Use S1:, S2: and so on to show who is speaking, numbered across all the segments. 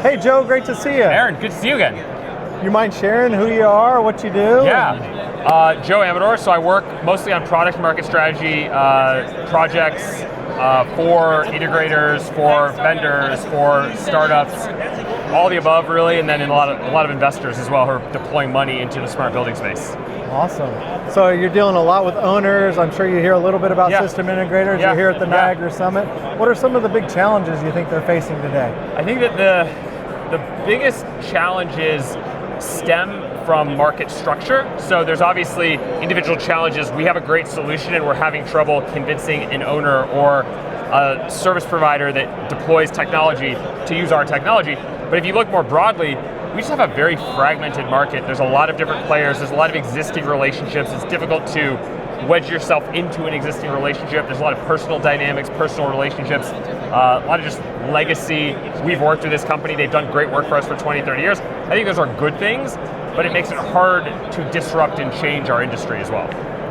S1: Hey Joe, great to see you.
S2: Aaron, good to see you again.
S1: You mind sharing who you are, what you do?
S2: Yeah, Joe Aamidor, so I work mostly on product and market strategy projects for integrators, for vendors, for startups, all the above really, and then in a lot of investors as well who are deploying money into the smart building space.
S1: Awesome. So you're dealing a lot with owners. I'm sure you hear a little bit about system integrators. You're here at the Niagara Summit. What are some of the big challenges you think they're facing today?
S2: I think that the biggest challenges stem from market structure. So there's obviously individual challenges. We have a great solution and we're having trouble convincing an owner or a service provider that deploys technology to use our technology. But if you look more broadly, we just have a very fragmented market. There's a lot of different players. There's a lot of existing relationships. It's difficult to wedge yourself into an existing relationship. There's a lot of personal dynamics, personal relationships, a lot of just legacy. We've worked with this company. They've done great work for us for 20, 30 years. I think those are good things, but it makes it hard to disrupt and change our industry as well.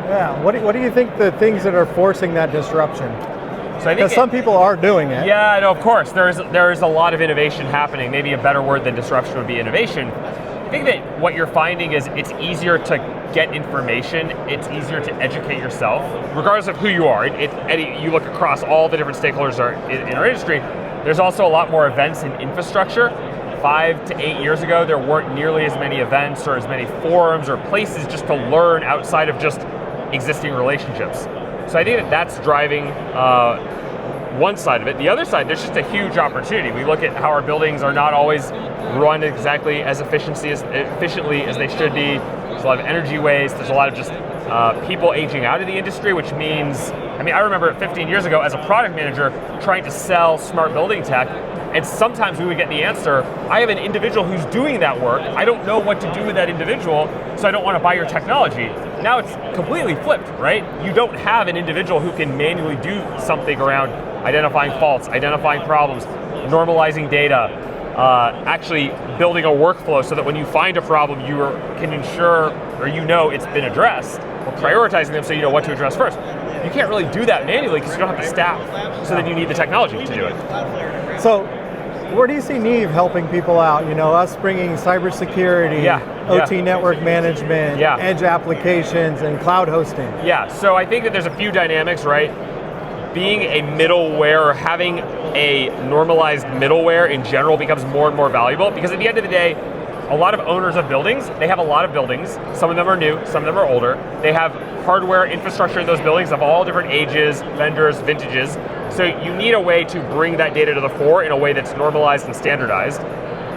S1: Yeah, what do you think the things that are forcing that disruption?
S2: So
S1: because some people are doing it.
S2: Yeah, no, of course. There is a lot of innovation happening. Maybe a better word than disruption would be innovation. I think that what you're finding is it's easier to get information, it's easier to educate yourself, regardless of who you are. You look across all the different stakeholders in our industry, there's also a lot more events and infrastructure. 5 to 8 years ago, there weren't nearly as many events or as many forums or places just to learn outside of just existing relationships. So I think that that's driving one side of it. The other side, there's just a huge opportunity. We look at how our buildings are not always run exactly as efficiently as they should be. There's a lot of energy waste. There's a lot of just people aging out of the industry, which means, I remember 15 years ago as a product manager trying to sell smart building tech, and sometimes we would get the answer, I have an individual who's doing that work, I don't know what to do with that individual, so I don't want to buy your technology. Now it's completely flipped, right? You don't have an individual who can manually do something around identifying faults, identifying problems, normalizing data, actually building a workflow so that when you find a problem, you can ensure, or you know it's been addressed, or prioritizing them so you know what to address first. You can't really do that manually because you don't have the staff, so then you need the technology to do it.
S1: So, where do you see Neeve helping people out? You know, us bringing cybersecurity, OT network management, edge applications, and cloud hosting.
S2: Yeah, so I think that there's a few dynamics, right? Being a middleware, or having a normalized middleware in general becomes more and more valuable, because at the end of the day, a lot of owners of buildings, they have a lot of buildings. Some of them are new, some of them are older. They have hardware infrastructure in those buildings of all different ages, vendors, vintages. So you need a way to bring that data to the fore in a way that's normalized and standardized.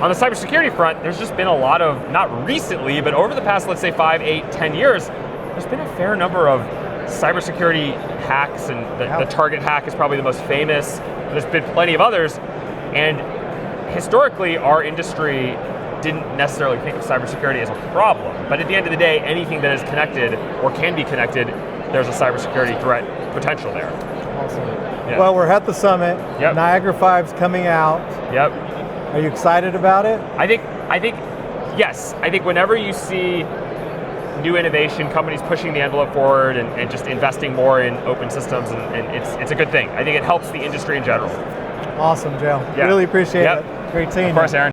S2: On the cybersecurity front, there's just been a lot of, not recently, but over the past, let's say 5, 8, 10 years, there's been a fair number of cybersecurity hacks, and the Target hack is probably the most famous. There's been plenty of others, and historically our industry didn't necessarily think of cybersecurity as a problem, but at the end of the day, anything that is connected or can be connected, there's a cybersecurity threat potential there.
S1: Awesome. Yeah. Well, we're at the summit. Niagara 5's coming out. Are you excited about it?
S2: I think yes. I think whenever you see new innovation, companies pushing the envelope forward and just investing more in open systems, and it's a good thing. I think it helps the industry in general.
S1: Awesome, Joe. Really appreciate it. Great seeing you.
S2: Of course, Aaron.